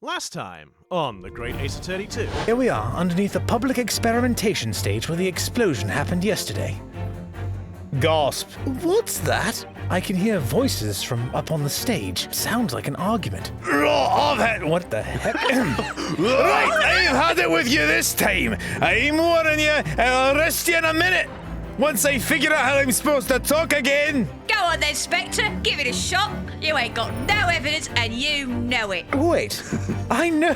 Last time on the Great Ace Attorney 2. Here we are, underneath the public experimentation stage where the explosion happened yesterday. Gasp. What's that? I can hear voices from up on the stage. Sounds like an argument. What the heck? Right, I've had it with you this time. I'm warning you, I'll arrest you in a minute. Once I figure out how I'm supposed to talk again. Go on then, Spectre. Give it a shot. You ain't got no evidence and you know it. Wait, I know.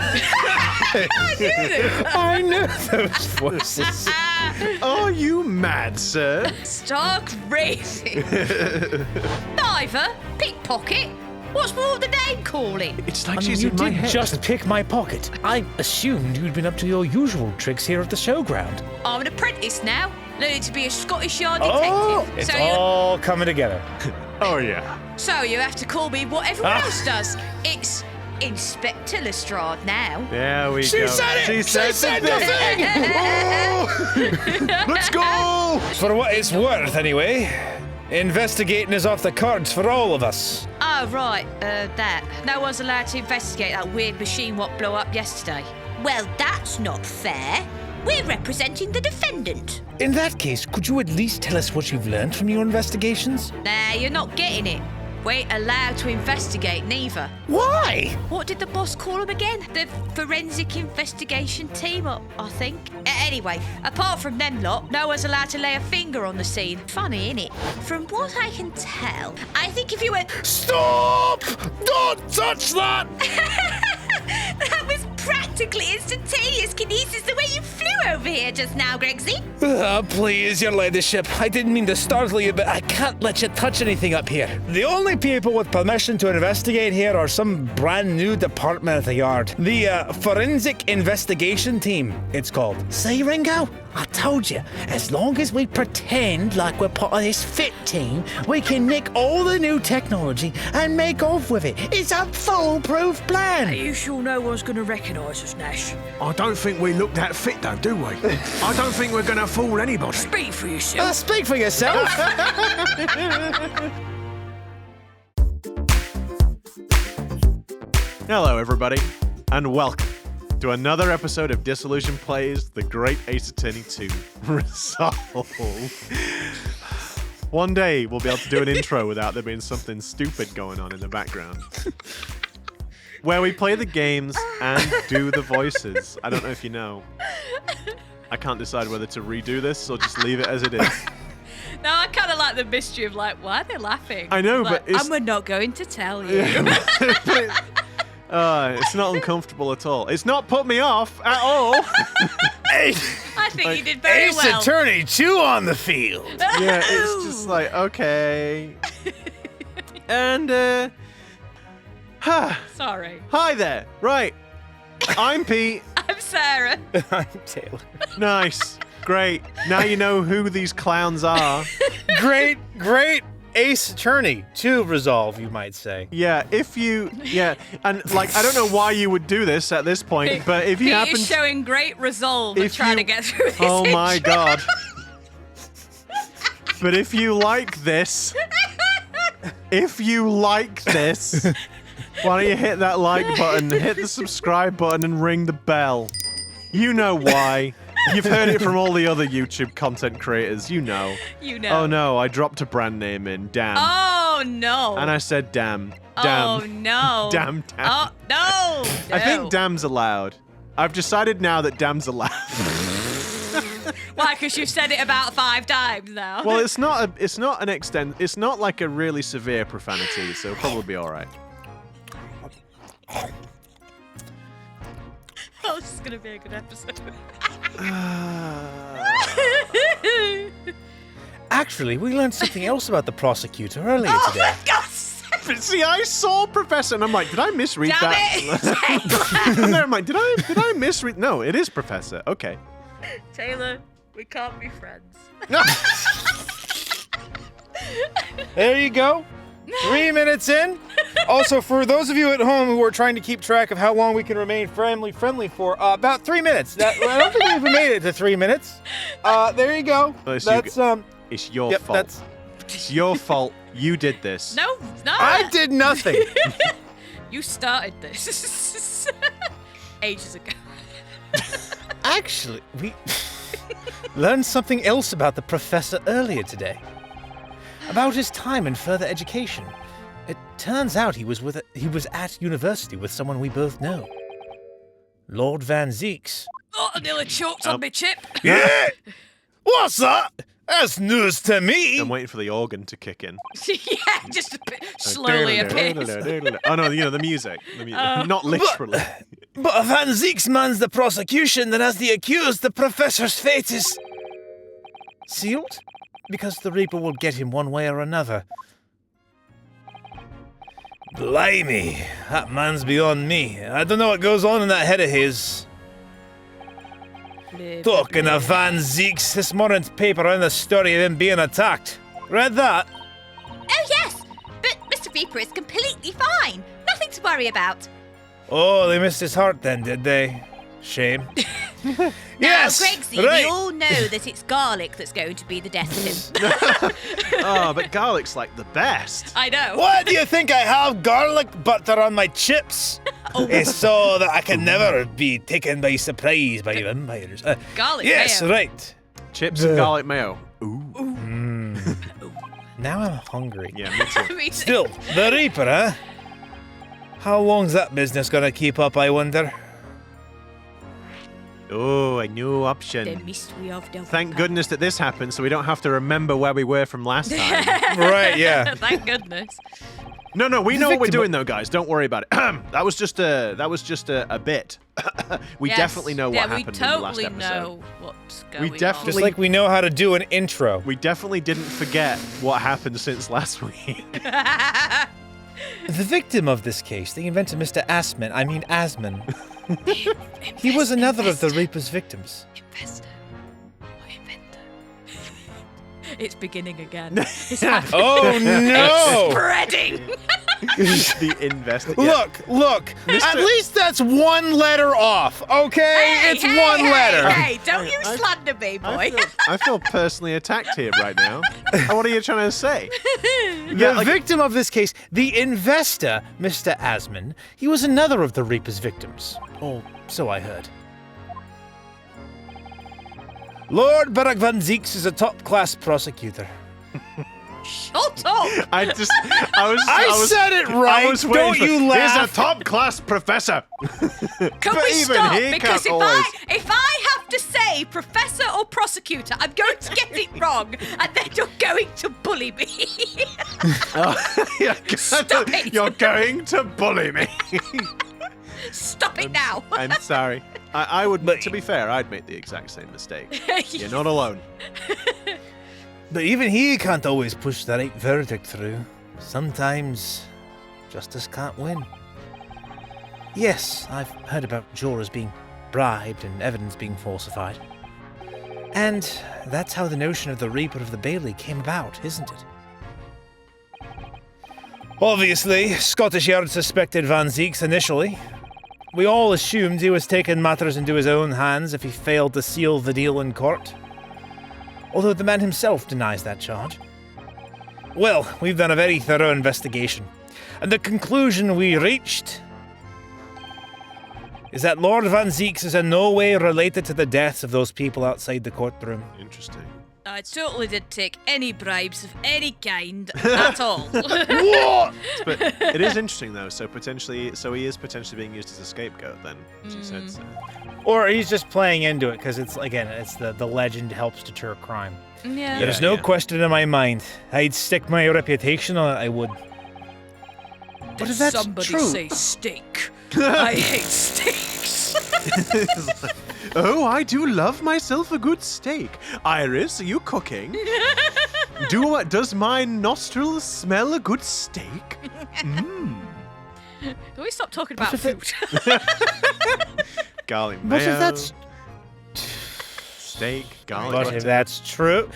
I know those voices. Are you mad, sir? Stark racing. Diver, pickpocket. What's more of the name calling? It's like You she's in my didn't head. just pick my pocket. I assumed you'd been up to your usual tricks here at the showground. I'm an apprentice now, learning to be a Scottish Yard Oh, detective. it's all coming together. Oh, yeah. So you have to call me what everyone else does. It's Inspector Lestrade now. There we She go. said it! She said the thing! Let's go! For what it's worth, anyway. Investigating is off the cards for all of us. Oh, right, that. No one's allowed to investigate that weird machine what blew up yesterday. Well, that's not fair. We're representing the defendant. In that case, could you at least tell us what you've learned from your investigations? Nah, you're not getting it. We ain't allowed to investigate neither. Why? What did the boss call them again? The Forensic Investigation Team, I think. Anyway, apart from them lot, no one's allowed to lay a finger on the scene. Funny, innit? From what I can tell, I think if you went... Stop! Don't touch that! That was practically instantaneous kinesis the way you flew over here just now, Gregsy. Please, your ladyship. I didn't mean to startle you, but I can't let you touch anything up here. The only people with permission to investigate here are some brand new department at the yard. The Forensic Investigation Team, it's called. See, Ringo? I told you, as long as we pretend like we're part of this fit team, we can nick all the new technology and make off with it. It's a foolproof plan. You sure no one's gonna recognise us, Nash? I don't think we look that fit, though, do we? I don't think we're going to fool anybody. Speak for yourself. Speak for yourself. Hello, everybody, and welcome to another episode of Dissolution Plays The Great Ace Attorney 2 Resolve. One day we'll be able to do an intro without there being something stupid going on in the background. Where we play the games and do the voices. I don't know if you know. I can't decide whether to redo this or just leave it as it is. No, I kind of like the mystery of like, why are they laughing? I know, Like, but it's... and we're not going to tell you. It's not uncomfortable at all. It's not put me off at all. I think you did very Ace well. Attorney 2 on the field. Yeah, it's just like, okay. And, Sorry. hi there. Right. I'm Pete. I'm Sarah. I'm Taylor. Nice. Great. Now you know who these clowns are. Great Ace Attorney 2 Resolve, you might say. Yeah, and like, I don't know why you would do this at this point, but if you Pete happen is showing great resolve if at trying you- to get through this Oh my intro. god. But if you like this, why don't you hit that like button, hit the subscribe button, and ring the bell. You know why. You've heard it from all the other YouTube content creators. You know. You know. Oh no, I dropped a brand name in. Damn. Oh no. And I said damn. Oh Damn. no. Damn. Oh no. I think damn's allowed. I've decided now that damn's allowed. Why? Because you've said it about 5 times now. Well, it's not like a really severe profanity, so it'll probably be all right. Oh, this is gonna be a good episode. Actually, we learned something else about the prosecutor earlier today. Oh my God. But see, I saw Professor, and I'm like, did I misread Damn that? And then I'm like, did I misread? No, it is Professor. Okay. Taylor, we can't be friends. There you go. 3 minutes in. Also, for those of you at home who are trying to keep track of how long we can remain friendly for, about 3 minutes. I don't think we've made it to 3 minutes. There you go. Well, That's It's your Yep, fault. It's your fault. You did this. No. I did nothing. You started this. ages ago. Actually, we learned something else about the professor earlier today. About his time in further education. It turns out he was at university with someone we both know. Lord Van Zeeks. Oh, I nearly choked on me chip. Yeah! What's that? That's news to me. I'm waiting for the organ to kick in. Yeah, just a bit slowly appears. Oh no, the music. Not literally. But if Van Zeeks mans the prosecution, then as the accused, the professor's fate is sealed? Because the Reaper will get him one way or another. Blimey, that man's beyond me. I don't know what goes on in that head of his. Talking of Van Zeeks, this morning's paper ran the story of him being attacked. Read that? Oh, yes, but Mr. Reaper is completely fine. Nothing to worry about. Oh, they missed his heart then, did they? Shame. Yes, Now, Gregsy, right. we all know that it's garlic that's going to be the death of him. Oh, but garlic's like the best. I know. Why do you think I have garlic butter on my chips? It's so that I can never be taken by surprise by vampires. Garlic Yes, mayo. right. Chips and garlic mayo. Ooh. Now I'm hungry. Yeah, me too. Me too. Still, the Reaper, huh? How long's that business gonna keep up, I wonder? Oh, a new The option. mystery of the Thank Reaper. goodness that this happened, so we don't have to remember where we were from last time. Right, yeah. Thank goodness. No, we The know what we're victim- doing though, guys. Don't worry about it. That was just a bit. We Yes. definitely know what happened we in the last totally episode. know what's going definitely- Just like we know how to do an intro. We definitely didn't forget what happened since last week. on. The victim of this case, the inventor Mr. Asman. He was another of the Reaper's victims. Investor. Or inventor. It's beginning again. It's happening. Oh no! Spreading. The investor. Look! At least that's one letter off, okay? Hey, it's hey, one hey, letter. Hey, don't you slander me, boy. I feel personally attacked here right now. What are you trying to say? The victim of this case, the investor, Mr. Asman, he was another of the Reaper's victims. Or so I heard. Lord Barack Van Zeeks is a top-class prosecutor. Shut up. I said it right. I was waiting Don't for- you He's laugh. a top-class professor. Can But we even stop? he Because can't always- if I have to say professor or prosecutor, I'm going to get it wrong, and then you're going to bully me. Stop it. You're going to bully me. Stop it now. I'm sorry. I would, But- to be fair, I'd make the exact same mistake. You're not alone. But even he can't always push the right verdict through. Sometimes justice can't win. Yes, I've heard about jurors being bribed and evidence being falsified. And that's how the notion of the Reaper of the Bailey came about, isn't it? Obviously, Scottish Yard suspected Van Zeeks initially. We all assumed he was taking matters into his own hands if he failed to seal the deal in court. Although the man himself denies that charge. Well, we've done a very thorough investigation, and the conclusion we reached is that Lord Van Zeeks is in no way related to the deaths of those people outside the courtroom. Interesting. I totally didn't take any bribes of any kind at all. What? But it is interesting though. So he is potentially being used as a scapegoat then, as you said. So. Or he's just playing into it because it's the legend helps deter crime. Yeah. There's no yeah. question in my mind. I'd stick my reputation on it, I would. But if that's Somebody true, say steak. I hate steaks. Oh, I do love myself a good steak. Iris, are you cooking? Does my nostrils smell a good steak? Can we stop talking about food? Garlic but mayo, if that's steak, garlic But butter. if that's true,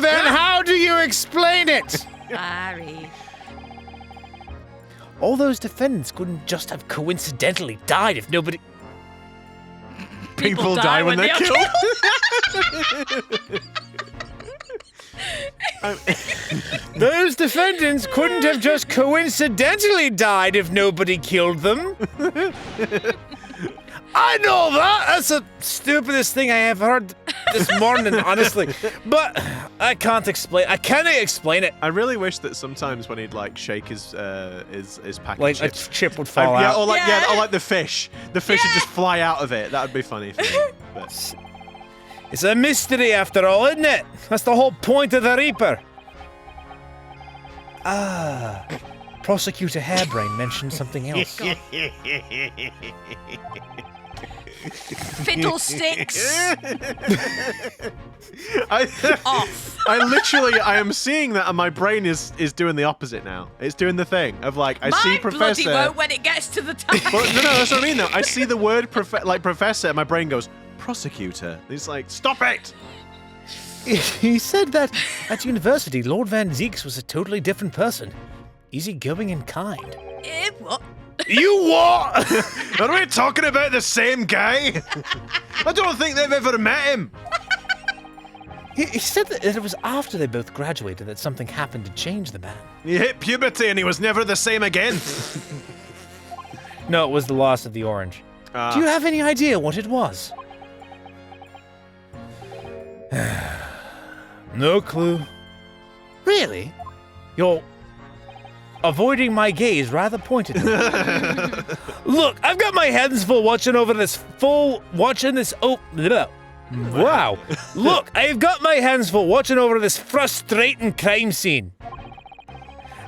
then how do you explain it? Sorry. All those defendants couldn't just have coincidentally died if nobody. People die when they're killed. Those defendants couldn't have just coincidentally died if nobody killed them. I know that! That's the stupidest thing I have heard this morning, honestly. But I can't explain. I can't explain it. I really wish that sometimes when he'd like shake his pack Like of chips, a chip would fall yeah, out. or like the fish. The fish would just fly out of it. That would be funny for me. But. It's a mystery after all, isn't it? That's the whole point of the Reaper. Ah, Prosecutor Hairbrain mentioned something else. Fiddlesticks. I am seeing that, and my brain is doing the opposite now. It's doing the thing of like I see Professor. Bloody won't when it gets to the time. Well, no, that's what I mean though. I see the word Professor, and my brain goes Prosecutor. It's like stop it. He said that at university, Lord Van Zeeks was a totally different person. Easygoing and kind. What? You what? Are we talking about the same guy? I don't think they've ever met him. He said that it was after they both graduated that something happened to change the man. He hit puberty and he was never the same again. No, it was the loss of the orange. Do you have any idea what it was? No clue. Really? You're avoiding my gaze rather pointedly. Look, I've got my hands full watching this. Wow. Look, I've got my hands full watching over this frustrating crime scene.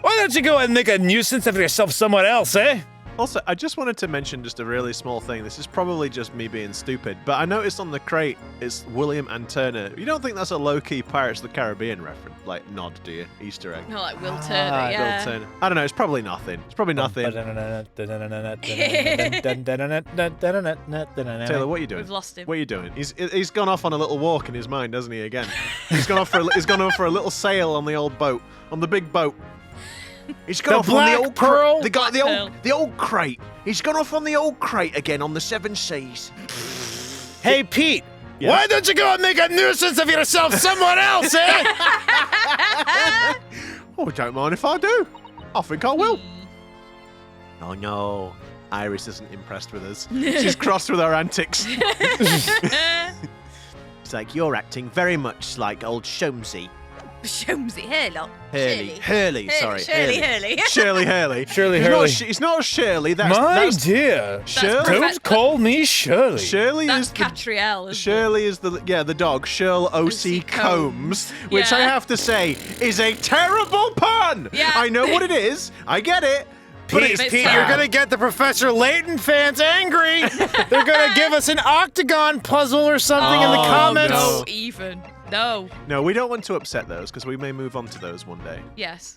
Why don't you go and make a nuisance of yourself somewhere else, eh? Also, I just wanted to mention just a really small thing. This is probably just me being stupid, but I noticed on the crate it's William and Turner. You don't think that's a low-key Pirates of the Caribbean reference, like nod, do you? Easter egg. Not like Will Turner, yeah. Will Turner. I don't know. It's probably nothing. It's probably nothing. Taylor, what are you doing? We've lost him. What are you doing? He's gone off on a little walk in his mind, hasn't he? Again. He's gone off for a little sail on the old boat, on the big boat. He's gone off on the old pearl. the old crate. He's gone off on the old crate again on the seven seas. Hey, Pete. Yes? Why don't you go and make a nuisance of yourself somewhere else, eh? Oh, don't mind if I do. I think I will. Oh no, Iris isn't impressed with us. She's crossed with our antics. It's like you're acting very much like old Shomsy. Shomsy, Herlock. Shirley, Shirley Hurley. Shirley Hurley. Shirley Hurley. It's not Shirley. My dear. Shirley. Don't call me Shirley. Shirley That's is Catriel, isn't Shirley is the dog. Shirl O.C. Combs, which Yeah. I have to say is a terrible pun. Yeah. I know what it is. I get it. But Pete, it's Pete, sad. you're gonna get the Professor Layton fans angry. They're gonna give us an octagon puzzle or something in the Oh, comments. no. Even. No. No, we don't want to upset those because we may move on to those one day. Yes.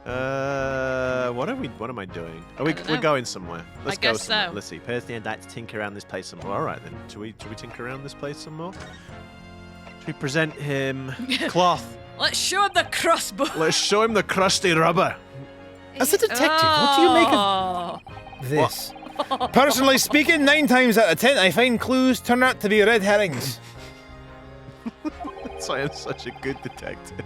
What am I doing? We're don't know. going somewhere. Let's go guess somewhere. so. Let's see. Personally, I'd like to tinker around this place some more. All right then. Should we tinker around this place some more? Should we present him cloth? Let's show him the crossbow. Let's show him the crusty rubber. As a detective, what do you make Oh. of this? Personally speaking, 9 times out of 10, I find clues turn out to be red herrings. So I am such a good detective.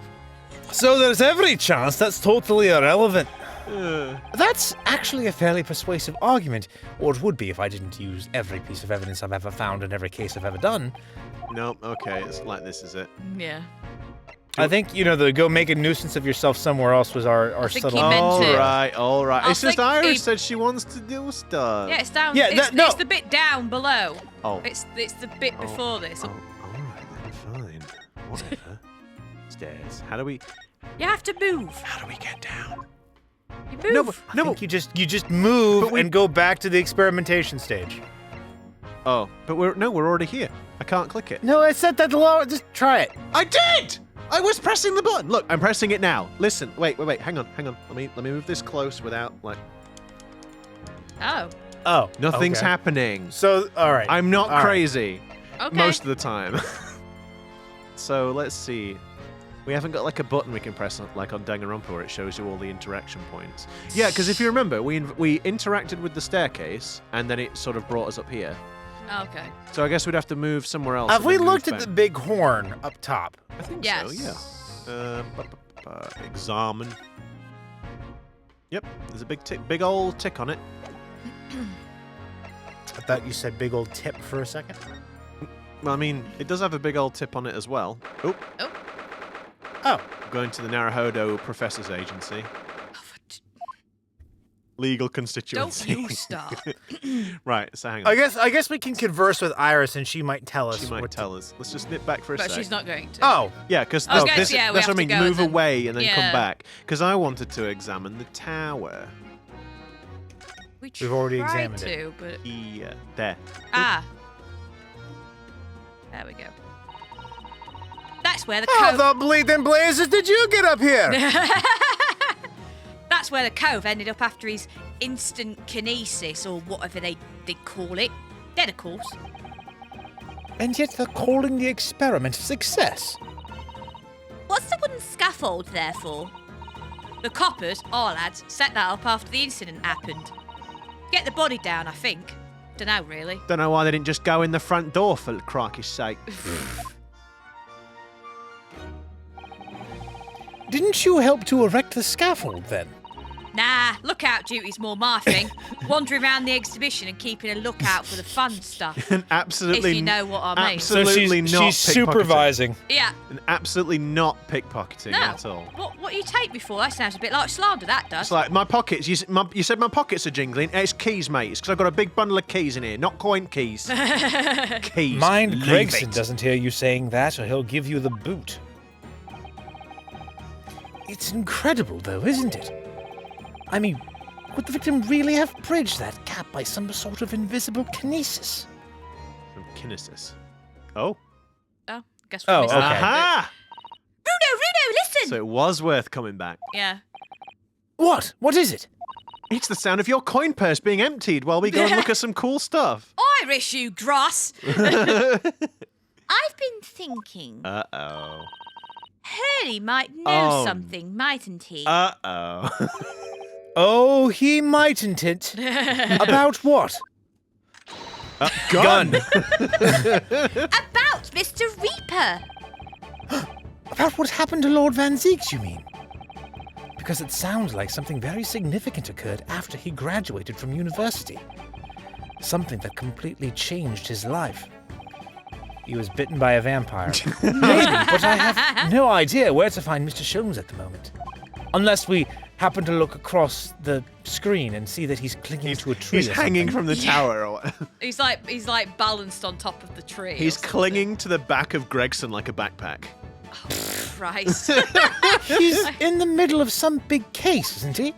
So there's every chance that's totally irrelevant. Uh, That's actually a fairly persuasive argument, or it would be if I didn't use every piece of evidence I've ever found in every case I've ever done. no, okay, it's like this is it. Yeah. I think, the go make a nuisance of yourself somewhere else was our think subtle... he meant All it. right, all right. I It's just think Iris he- said she wants to do stuff. Yeah, it's down. Yeah, it's the bit down below. Oh. It's the bit before this. Oh, all right then, fine. Whatever. Stairs. How do we You How do we get down? move. I think you just move But we- and go back to the experimentation stage. Oh, but we're already here. I can't click it. No, I said that low. Just try it. I did. I was pressing the button. Look, I'm pressing it now. Listen, wait. Hang on. Let me move this close without like. Oh. Nothing's okay. happening. So, all right. I'm not All right. crazy Okay. most of the time. So let's see. We haven't got like a button we can press on, like on Danganronpa where it shows you all the interaction points. Yeah, because if you remember, we interacted with the staircase and then it sort of brought us up here. Okay. So I guess we'd have to move somewhere else. Have and we then move looked at back. the big horn up top? I think Yes. so. Yeah. Examine. Yep, there's a big old tick on it. I thought you said big old tip for a second. Well, I mean, it does have a big old tip on it as well. Oh. Oh. Going to the Naruhodo Professor's Agency. Legal constituency. Don't you start. Right, so hang on. I guess we can converse with Iris and she might tell us. She might tell us. Let's just nip back for a But sec. she's not going to. Oh. Yeah, because I was no, gonna say, yeah, we that's have what I to mean. go Move and then- away and then come yeah. back. Because I wanted to examine the tower. We've already tried examined it. to, but... Yeah, there. Ah. There we go. That's where the How cove... the bleeding blazes did you get up here? That's where the cove ended up after his instant kinesis, or whatever they call it. Dead, of course. And yet they're calling the experiment a success. What's the wooden scaffold there for? The coppers, our lads, set that up after the incident happened. Get the body down, I think. Dunno, really. Don't know why they didn't just go in the front door, for crikey's sake. Didn't you help to erect the scaffold then? Nah, lookout duty's more my thing. Wandering around the exhibition and keeping a lookout for the fun stuff. And absolutely, If you know what I mean. absolutely not she's pickpocketing. supervising. Yeah. And absolutely not pickpocketing No. at all. What you take me for? That sounds a bit like slander, that does. It's like my pockets. You said my pockets are jingling. It's keys, mate. It's because I've got a big bundle of keys in here, not coin keys. Keys. Mind Leave Gregson it. doesn't hear you saying that, or he'll give you the boot. It's incredible, though, isn't it? I mean, would the victim really have bridged that gap by some sort of invisible kinesis? From kinesis. Oh. Oh, guess we Oh, missed okay. that. Aha! Runo, listen! So it was worth coming back. Yeah. What? What is it? It's the sound of your coin purse being emptied while we go and look at some cool stuff. Irish, you dross! I've been thinking. Uh-oh. Hurley might know Oh. something, mightn't he? Uh-oh. Oh, he mightn't it. About what? Gun! About Mr. Reaper! About what happened to Lord Van Zeeks, you mean? Because it sounds like something very significant occurred after he graduated from university. Something that completely changed his life. He was bitten by a vampire. Maybe, but I have no idea where to find Mr. Sholmes at the moment. Unless we happen to look across the screen and see that he's clinging to a tree. He's or hanging something. from the tower. Or He's like balanced on top of the tree. He's or something. clinging to the back of Gregson like a backpack. Christ. He's in the middle of some big case, isn't he?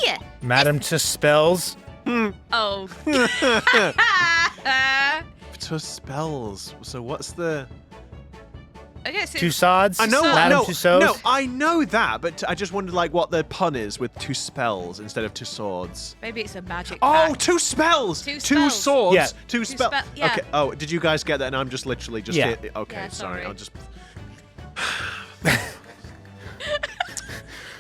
Here. Madame Tusspells. Oh. Tusspells. So what's the... I guess it's... Tussauds? I know, Madame no, Tussauds? no, I know that, but I just wondered like what the pun is with two spells instead of two swords. Maybe it's a magic Oh, pack. two spells! Two Two spells. swords! Yeah. Two spells. yeah. Okay. Oh, did you guys get that? And I'm just literally just Yeah. here. Okay, Yeah, sorry. sorry. I'll just.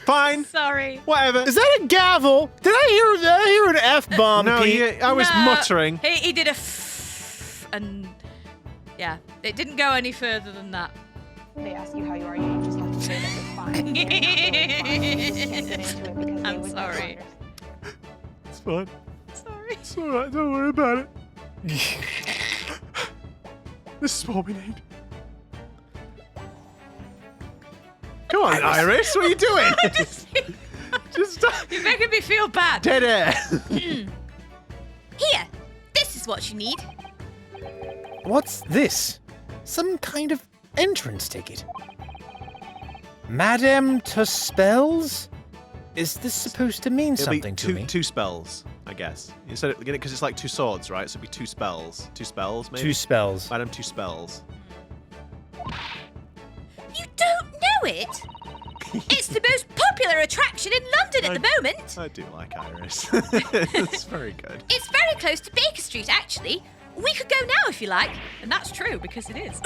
Fine. Sorry. Whatever. Is that a gavel? Did I hear an F-bomb, No, Pete? I was No, muttering. He did a and yeah, it didn't go any further than that. They ask you how you are, you just have to say that you're fine. You're not really fine. You can't get into it because they I'm would sorry. never It's fine. Sorry. It's alright. Don't worry about it. This is what we need. Come on, Iris. What are you doing? Just stop. You're making me feel bad. Dead air. Here, this is what you need. What's this? Some kind of entrance ticket. Madame Tusspells? Is this supposed to mean It'll something be to me? two spells, I guess. You said it because it's like two swords, right? So it'd be two spells. Two spells, maybe? Two spells. Madame Tusspells. You don't know it? It's the most popular attraction in London at the moment. I do like Iris. It's very good. It's very close to Baker Street, actually. We could go now if you like. And that's true, because it is.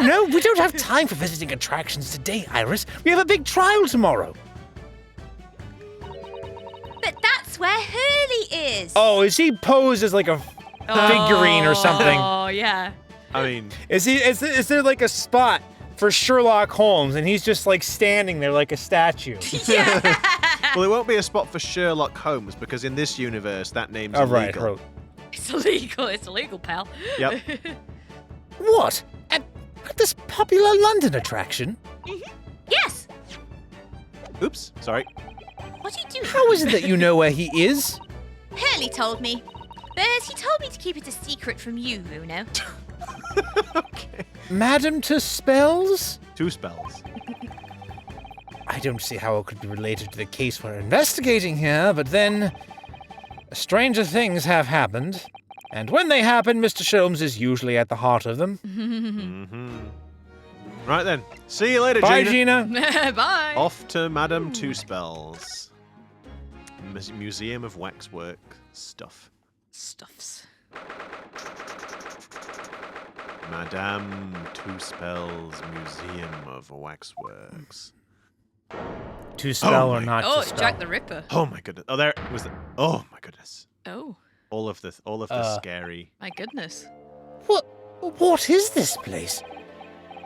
No, we don't have time for visiting attractions today, Iris. We have a big trial tomorrow. But that's where Hurley is. Oh, is he posed as like a figurine or something? Oh, yeah. I mean, Is there like a spot for Sherlock Holmes, and he's just like standing there like a statue. Yeah. Well, it won't be a spot for Sherlock Holmes because in this universe, that name's Oh, right. illegal. It's illegal. It's illegal, pal. Yep. What? At this popular London attraction? Yes. Oops, sorry. What are you doing? How is it that you know where he is? Hurley told me. But he told me to keep it a secret from you, Runo. Okay. Madame Tusspells? Tusspells. I don't see how it could be related to the case we're investigating here, but then stranger things have happened. And when they happen, Mr. Sholmes is usually at the heart of them. Right then. See you later, Bye, Gina. Gina. Bye. Off to Madame Tusspells. Museum of Waxwork stuff. Stuffs. Madame Tusspells Museum of Waxworks. To spell Oh or my- not Oh, to it's spell? Jack the Ripper. Oh my goodness. Oh, there was the. Oh my goodness. Oh, All of the scary. my goodness. What is this place?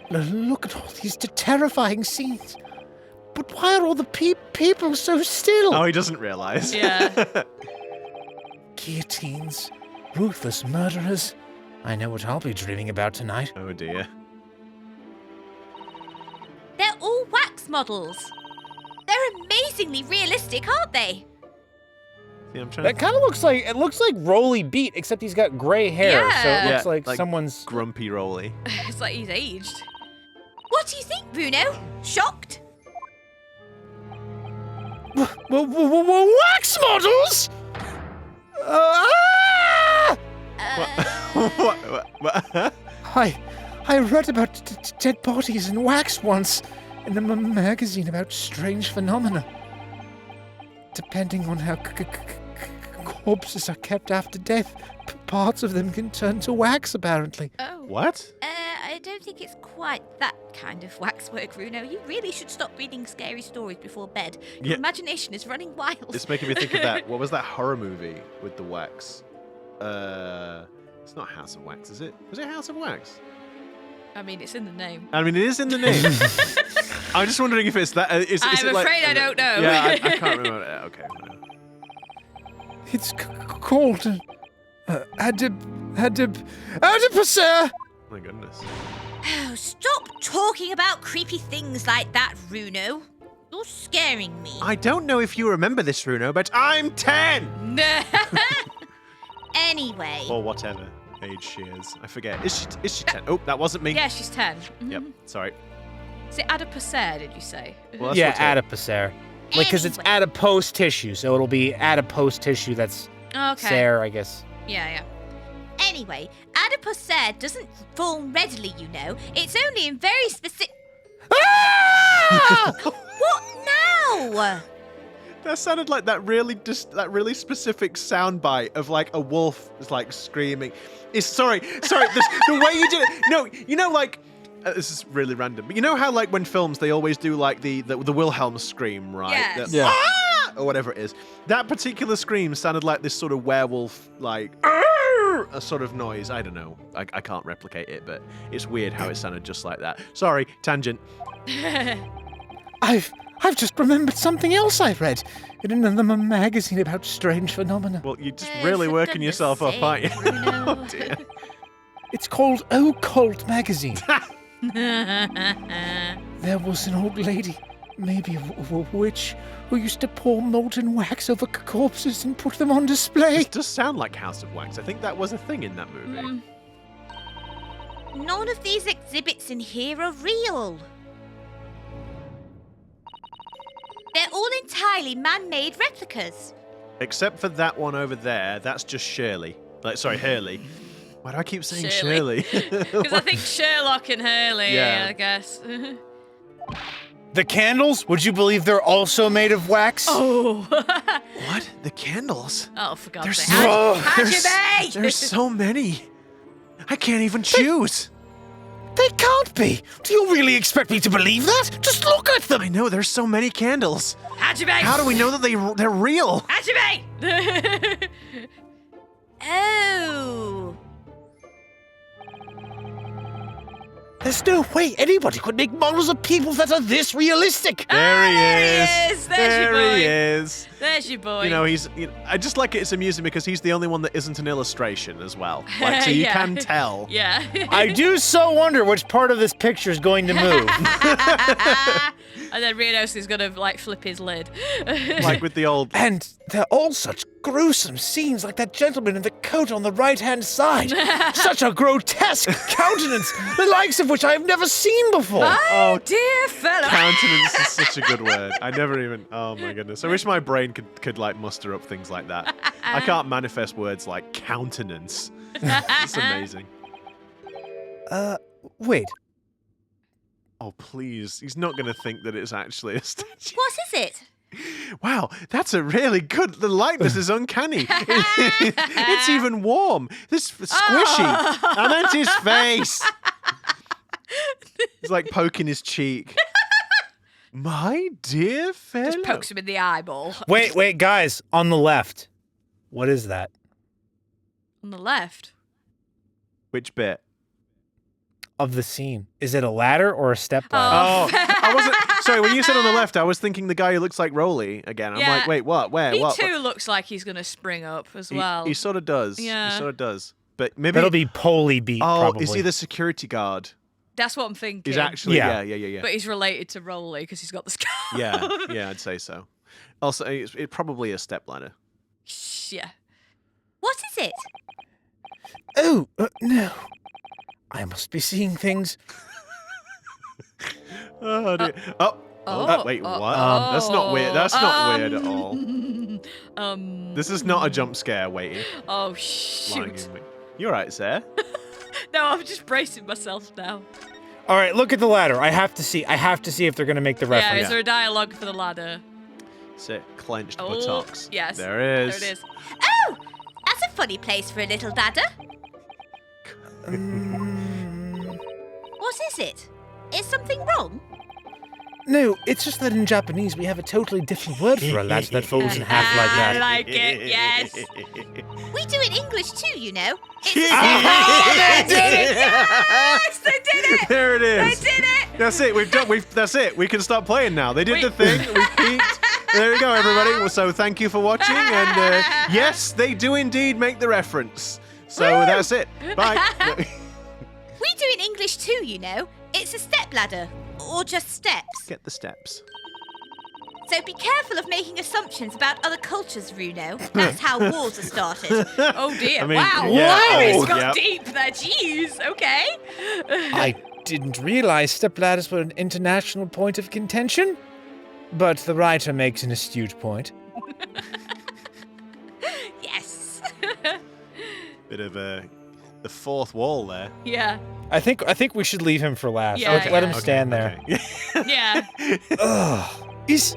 Look at all these terrifying scenes. But why are all the people so still? Oh, he doesn't realize. Yeah. Guillotines, ruthless murderers. I know what I'll be dreaming about tonight. Oh dear. They're all wax models. They're amazingly realistic, aren't they? See, I'm trying That kind of looks like Rolly Beat, except he's got gray hair, so it Yeah. looks like like someone's. grumpy Rolly. It's like he's aged. What do you think, Bruno? Shocked? Wax models? What? I read about dead bodies in wax once in a magazine about strange phenomena. Depending on how corpses are kept after death, parts of them can turn to wax, apparently. Oh. What? I don't think it's quite that kind of waxwork, Bruno. You really should stop reading scary stories before bed. Your Yeah. imagination is running wild. It's making me think of that. What was that horror movie with the wax? It's not House of Wax, is it? Was it House of Wax? I mean, it's in the name. I mean, it is in the name. I'm just wondering if it's that. Is I'm it like, afraid I don't know. Yeah, I can't remember. Okay. It's called Adiposaur. My goodness. Oh, stop talking about creepy things like that, Bruno. You're scaring me. I don't know if you remember this, Runo, but I'm 10! Anyway. Or whatever age she is. I forget. Is she 10? Oh, that wasn't me. Yeah, she's 10. Yep, sorry. Is it adipocere, did you say? Well, that's Yeah, what's it. adiposaur. Like, because it's Anyway. adipose tissue, so it'll be adipose tissue that's Okay. Sarah, I guess. Yeah. Anyway, adipocere doesn't form readily, you know. It's only in very specific... Ah! What now? That sounded like that really specific soundbite of like a wolf is like screaming. Sorry. The way you did it. No, you know, like this is really random, but you know how like when films they always do like the Wilhelm scream, right? Yes. Yeah. "Ah!" or whatever it is. That particular scream sounded like this sort of werewolf like a sort of noise. I don't know. I can't replicate it, but it's weird how it sounded just like that. Sorry, tangent. I've just remembered something else I read in another magazine about strange phenomena. Well, you're just really For working goodness yourself up, aren't you? sake, Bruno. Oh dear. It's called Occult Magazine. There was an old lady, maybe a witch, who used to pour molten wax over corpses and put them on display. This does sound like House of Wax. I think that was a thing in that movie. None of these exhibits in here are real. They're all entirely man-made replicas. Except for that one over there. That's just Shirley. Hurley. Why do I keep saying Shirley? Because I think Sherlock and Hurley, Yeah. I guess. The candles, would you believe they're also made of wax? Oh. What? The candles? Oh, for God's There's sake. so, How'd you be? there's so many. I can't even choose. They can't be. Do you really expect me to believe that? Just look at them. I know, there's so many candles. How'd you be? How do we know that they're real? How'd you be? Oh. There's no way anybody could make models of people that are this realistic. There he there he is. is. There's your There boy. he is. There's your boy. You know, I just like it's amusing because he's the only one that isn't an illustration as well. Like, so you Yeah. can tell. Yeah. I do so wonder which part of this picture is going to move. And then Ryunosuke's gonna like flip his lid. Like with the old. And they're all such gruesome scenes, like that gentleman in the coat on the right-hand side. Such a grotesque countenance, the likes of which I have never seen before. Oh, dear fella. Countenance is such a good word. I never even. Oh my goodness. I wish my brain could like muster up things like that. I can't manifest words like countenance. It's amazing. Wait. Oh please, he's not gonna think that it's actually a statue. What is it? Wow, that's a really good. The likeness is uncanny. It's even warm. This squishy. I meant his face. He's like poking his cheek. My dear fellow. Just pokes him in the eyeball. Wait, guys, on the left. What is that? On the left. Which bit? Of the scene. Is it a ladder or a step ladder? Oh, I wasn't. Sorry, when you said on the left, I was thinking the guy who looks like Rolly again. I'm Yeah. like, wait, what? Where? He What? too looks like he's gonna spring up as well. He sort of does. Yeah. He sort of does. But maybe. That'll be Polly Beat, Oh, probably. is he the security guard? That's what I'm thinking. He's actually. Yeah. Yeah. But he's related to Rolly because he's got the scar. Yeah, I'd say so. Also, it's probably a stepladder. Yeah. What is it? Oh, no. I must be seeing things. Oh dear. Wait, what? oh. That's not weird. That's not weird at all. Um. This is not a jump scare waiting. Oh lying shoot. in me. You're right, Sarah. No, I'm just bracing myself now. All right, look at the ladder. I have to see if they're going to make the Yeah, reference. is there a dialogue for the ladder? Sit, clenched Oh, buttocks. yes. There is. There it is. Oh, that's a funny place for a little ladder. What is it? Is something wrong? No, it's just that in Japanese we have a totally different word for a ladder that folds in half like I that. like it, yes. We do it English too, you know. It's Yes, they did it! There it is. They did it! That's it. That's it. We can stop playing now. They did the thing. We peaked. There we go, everybody. Well, so thank you for watching. And yes, they do indeed make the reference. So that's it. Bye. We do it English too, you know. It's a step ladder, or just steps. Get the steps. So be careful of making assumptions about other cultures, Runo. That's how wars are started. Oh dear, I mean, wow. yeah, Wow, it's yep. got deep there. Jeez, okay. I didn't realize step ladders were an international point of contention, but the writer makes an astute point. Yes. Bit of the fourth wall there. Yeah, I think we should leave him for last. Yeah, Let him yeah. stand there. Okay. yeah. Ugh. Is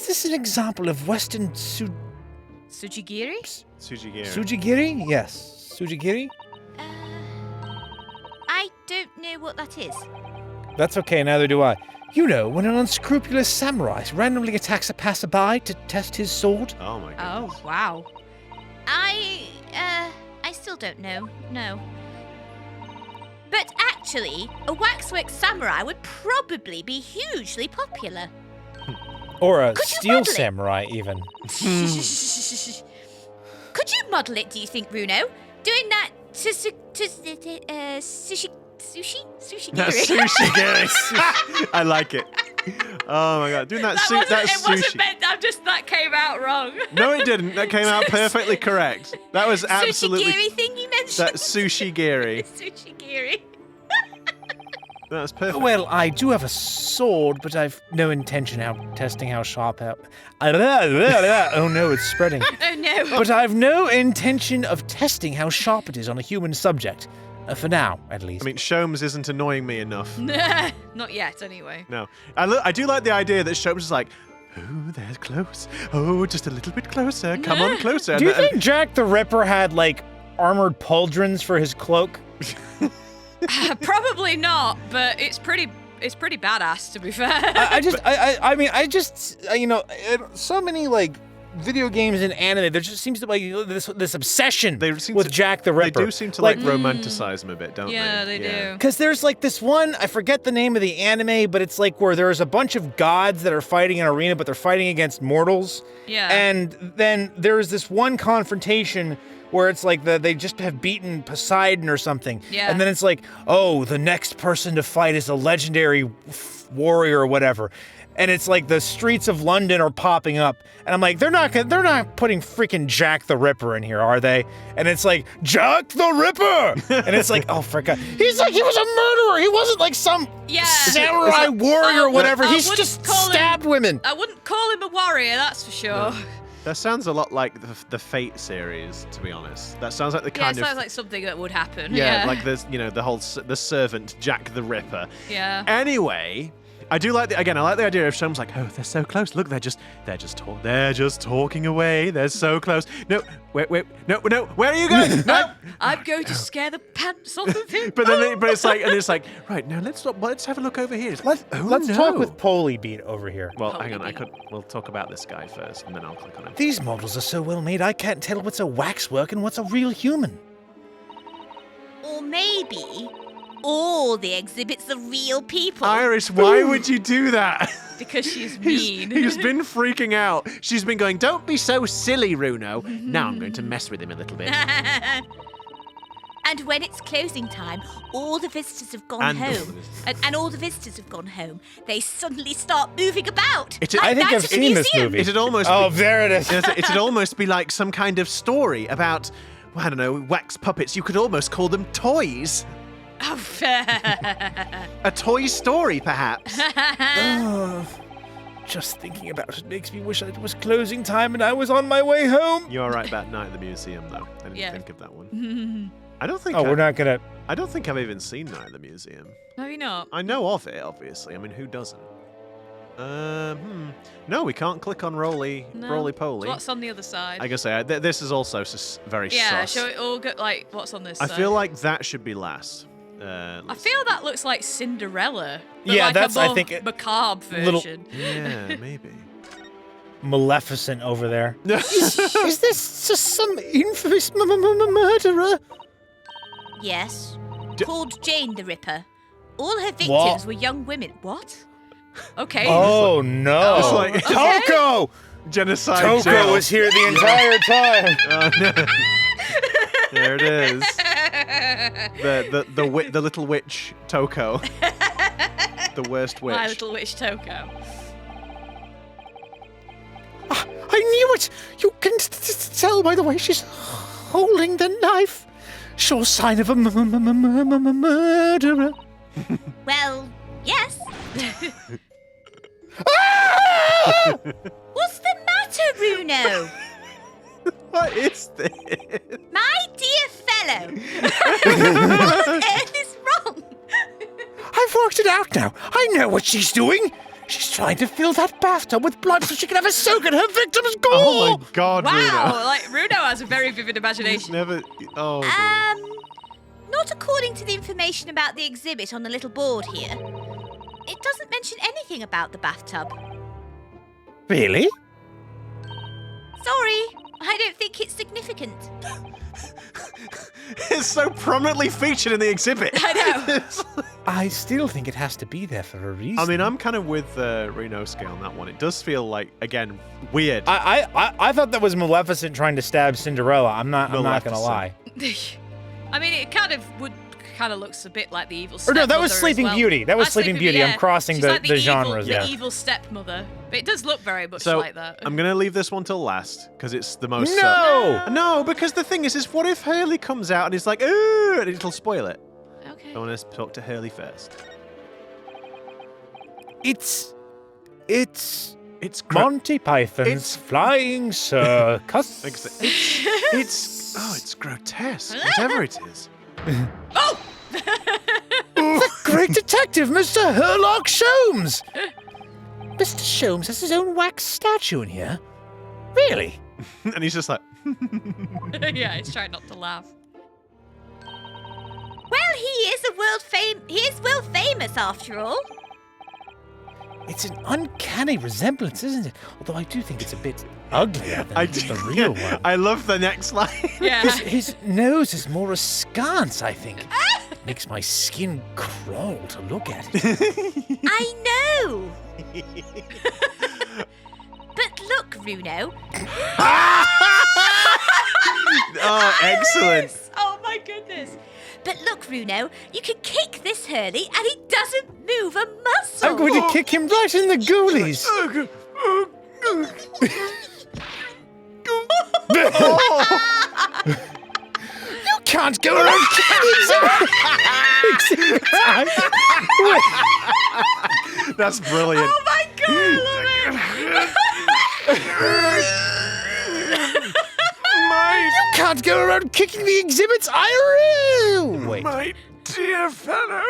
this an example of Western Tsujigiri? Tsujigiri. Sujigiri? Yes. Sujigiri? I don't know what that is. That's okay, neither do I. You know, when an unscrupulous samurai randomly attacks a passerby to test his sword. Oh my Oh, goodness. wow. I still don't know. No. But actually, a waxworks samurai would probably be hugely popular. Or a Could you steel model it? samurai, even. Could you model it, do you think, Runo? Doing that sushi That's sushi sushi. I like it. Oh my god, doing that It that's wasn't sushi. meant, that came out wrong. No, it didn't. That came out perfectly correct. That was absolutely. Sushi thing you mentioned. That's sushi giri. Sushi-giri. That's perfect. Well, I do have a sword, but I've no intention of testing how sharp out. Oh no, it's spreading. Oh no. But I've no intention of testing how sharp it is on a human subject. For now, at least. I mean, Shomes isn't annoying me enough. Not yet, anyway. No, I do like the idea that Shomes is like, oh, they're close. Oh, just a little bit closer. Come on, closer. do you And- think Jack the Ripper had, like, armored pauldrons for his cloak? Probably not, but it's pretty badass, to be fair. I mean, you know, so many, like, video games and anime, there just seems to be this obsession They seem with to- Jack the Ripper. They do seem to like romanticize him a bit, don't they? Yeah, they do. Because there's like this one, I forget the name of the anime, but it's like where there's a bunch of gods that are fighting in an arena, but they're fighting against mortals. Yeah. And then there's this one confrontation where it's like they just have beaten Poseidon or something. Yeah. And then it's like, oh, the next person to fight is a legendary warrior or whatever. And it's like the streets of London are popping up, and I'm like, they're not putting freaking Jack the Ripper in here, are they? And it's like, Jack the Ripper, and it's like, oh, for God, he's like, he was a murderer. He wasn't like some samurai warrior or whatever. He's just stabbed women. I wouldn't call him a warrior, that's for sure. That sounds a lot like the Fate series, to be honest. That sounds like the kind it of sounds like something that would happen. yeah, like there's the whole the servant Jack the Ripper. Yeah. Anyway, I do like I like the idea of someone's like, oh, they're so close. Look, they're just talking away. They're so close. No, wait, no, where are you going? No. I'm going to scare the pants off of him. But then, it's like, right now, let's have a look over here. It's like, Let's talk with Polly Beat over here. Well, hang on, we'll talk about this guy first, and then I'll click on him. These models are so well made, I can't tell what's a waxwork and what's a real human. Or maybe all the exhibits are real people. Iris, why would you do that? Because she's mean. He's been freaking out. She's been going, don't be so silly, Runo. Now I'm going to mess with him a little bit. And when it's closing time, all the visitors have gone home. And all the visitors have gone home. They suddenly start moving about. I think I've seen this movie. It'd almost there it is. It'd almost be like some kind of story about, well, I don't know, wax puppets. You could almost call them toys. Oh, A toy story, perhaps. Just thinking about it makes me wish it was closing time and I was on my way home. You're right about Night at the Museum, though. I didn't think of that one. I don't think. we're not gonna. I don't think I've even seen Night at the Museum. Maybe not. I know of it, obviously. I mean, who doesn't? No, we can't click on Roly Poly. What's on the other side? I guess this is also very sus. Shall we all go, like, what's on this side? I feel like that should be last. I feel that looks like Cinderella. Yeah, like that's, a more I think, macabre version. Yeah, maybe. Maleficent over there. Is this just some infamous murderer? Yes. Called Jane the Ripper. All her victims were young women. What? Okay. Oh, no. It's like Toko! Genocide. Toko was here the entire time. Oh, no. There it is. The little witch Toko. The worst witch. My little witch Toko. I knew it! You can tell by the way she's holding the knife. Sure sign of a murderer. Well, yes. What's the matter, Runo? What is this? My dear fellow. What on earth is wrong? I've worked it out now. I know what she's doing. She's trying to fill that bathtub with blood so she can have a soak in her victim's gore. Oh my God, Wow, Runo. like Runo has a very vivid imagination. Never. Oh. Not according to the information about the exhibit on the little board here. It doesn't mention anything about the bathtub. Really? Sorry, I don't think it's significant. It's so prominently featured in the exhibit. I know. I still think it has to be there for a reason. I mean, I'm kind of with Ryunosuke on that one. It does feel like, again, weird. I thought that was Maleficent trying to stab Cinderella. I'm not gonna lie. I mean, it kind of looks a bit like the evil Or stepmother. no, that was Sleeping as well. Beauty. That was Sleeping Beauty. Yeah. I'm crossing She's like the genres. The evil stepmother. But it does look very much like that. I'm going to leave this one till last, because it's the most... No, because the thing is what if Hurley comes out and he's like, ooh, and it'll spoil it. Okay. I want to talk to Hurley first. It's Gro- Monty Python's Flying Circus. It's grotesque, whatever it is. Oh! The great detective, Mr. Herlock Sholmes! Mr. Sholmes has his own wax statue in here. Really? And he's just like... Yeah, he's trying not to laugh. Well, he is world famous after all. It's an uncanny resemblance, isn't it? Although I do think it's a bit uglier than the real one. I love the next line. Yeah. His nose is more askance, I think. Makes my skin crawl to look at it. I know. But look, Runo. Oh, excellent. Oh my goodness. But look, Runo, you can kick this Hurley and he doesn't move a muscle. I'm going to kick him right in the ghoulies. You can't go around kicking That's brilliant. Oh my god, I love it. You can't go around kicking the exhibits. Wait. My dear fellow.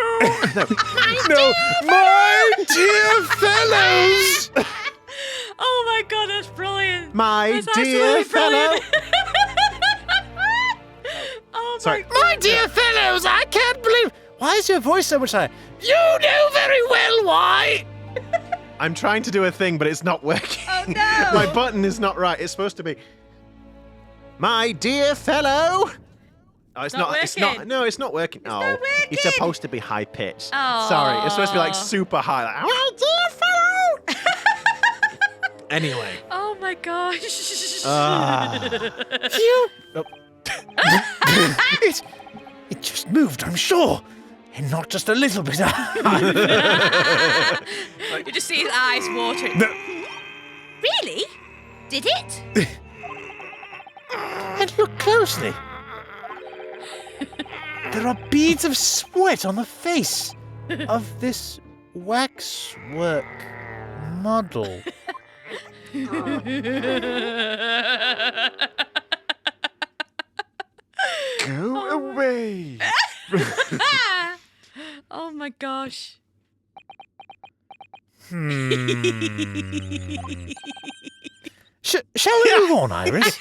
My dear fellows. Oh my god, that's brilliant. My That's dear absolutely fellow. brilliant. Oh Sorry. my god. My dear fellows, I can't believe. Why is your voice so much higher? You know very well why. I'm trying to do a thing, but it's not working. Oh no. My button is not right. It's supposed to be, my dear fellow. Oh, it's Not not. It's not. working. No, it's not working. It's not It's working. supposed to be high pitched. Oh. Sorry, it's supposed to be like super high. Like, my dear fellow. Anyway. Oh my gosh. You. It just moved, I'm sure. And not just a little bit. You just see his eyes watering. Really? Did it? And look closely. There are beads of sweat on the face of this waxwork model. Go away. Oh my gosh. Shall we move on, Iris?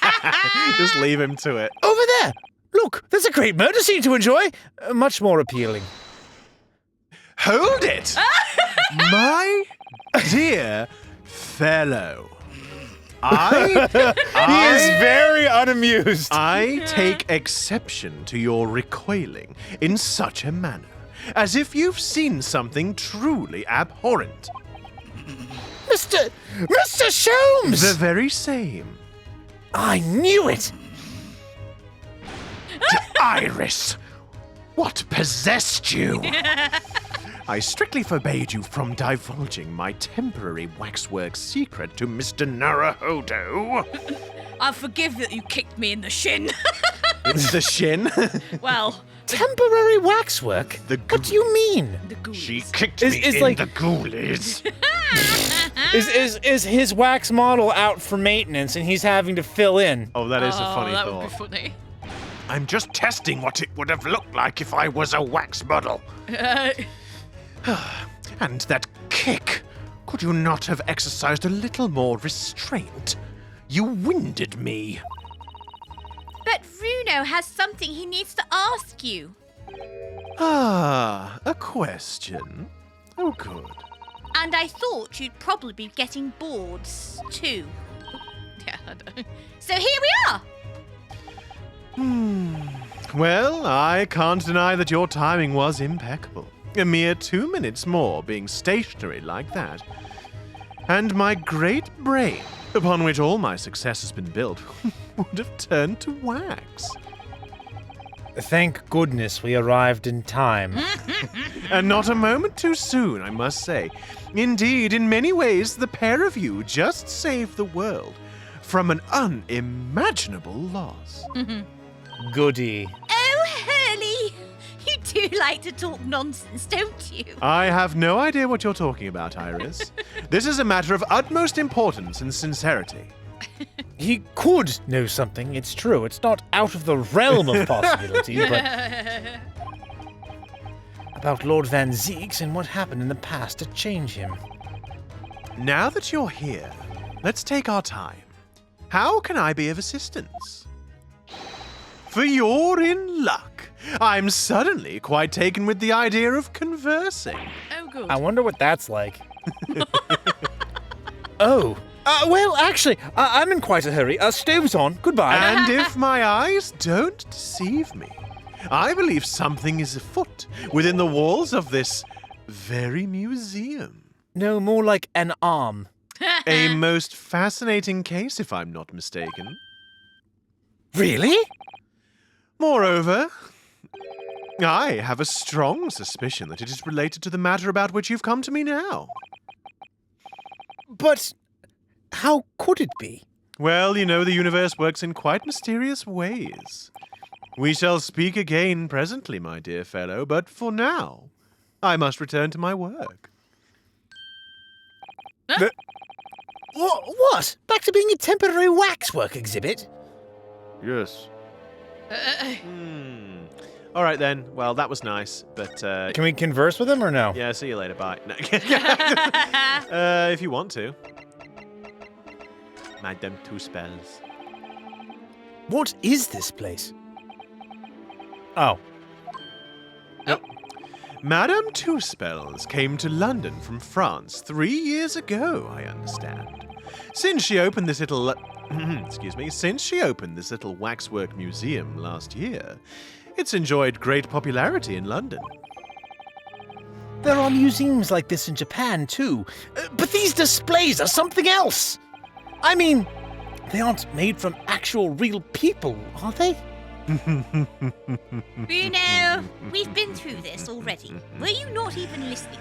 Just leave him to it. Over there! Look, there's a great murder scene to enjoy. Much more appealing. Hold it! My dear fellow. He is very unamused. I take exception to your recoiling in such a manner, as if you've seen something truly abhorrent. Mr. Sholmes! The very same. I knew it! Iris, what possessed you? I strictly forbade you from divulging my temporary waxwork secret to Mr. Naruhodo. I forgive that you kicked me in the shin. It's the shin. Well, Temporary waxwork? The What do you mean? the ghoulies. She kicked Is- me is in like- the ghoulies. Is his wax model out for maintenance and he's having to fill in? Oh, that is a funny that thought. would be funny. I'm just testing what it would have looked like if I was a wax model. And that kick. Could you not have exercised a little more restraint? You winded me. But Runo has something he needs to ask you. Ah, a question. Oh, good. And I thought you'd probably be getting bored, too. Yeah, I know. So here we are. Well, I can't deny that your timing was impeccable. A mere 2 minutes more being stationary like that. And my great brain, upon which all my success has been built, would have turned to wax. Thank goodness we arrived in time. And not a moment too soon, I must say. Indeed, in many ways, the pair of you just saved the world from an unimaginable loss. Goody. Oh, Hurley. You do like to talk nonsense, don't you? I have no idea what you're talking about, Iris. This is a matter of utmost importance and sincerity. He could know something, it's true. It's not out of the realm of possibility, but... about Lord Van Zeeks and what happened in the past to change him. Now that you're here, let's take our time. How can I be of assistance? For you're in luck. I'm suddenly quite taken with the idea of conversing. Oh, good. I wonder what that's like. Oh, Well, actually, I'm in quite a hurry. Stove's on. Goodbye. And if my eyes don't deceive me, I believe something is afoot within the walls of this very museum. No, more like an arm. A most fascinating case, if I'm not mistaken. Really? Moreover, I have a strong suspicion that it is related to the matter about which you've come to me now. But how could it be? Well, you know, the universe works in quite mysterious ways. We shall speak again presently, my dear fellow, but for now, I must return to my work. What? Back to being a temporary waxwork exhibit? Yes. All right, then. Well, that was nice, but... Can we converse with him or no? Yeah, see you later. Bye. No. If you want to. Madame Tusspells. What is this place? Oh. Yep. Madame Tusspells came to London from France 3 years ago, I understand. Since she opened this little... Since she opened this little waxwork museum last year, it's enjoyed great popularity in London. There are museums like this in Japan, too. But these displays are something else. I mean, they aren't made from actual real people, are they? Bruno, we've been through this already. Were you not even listening?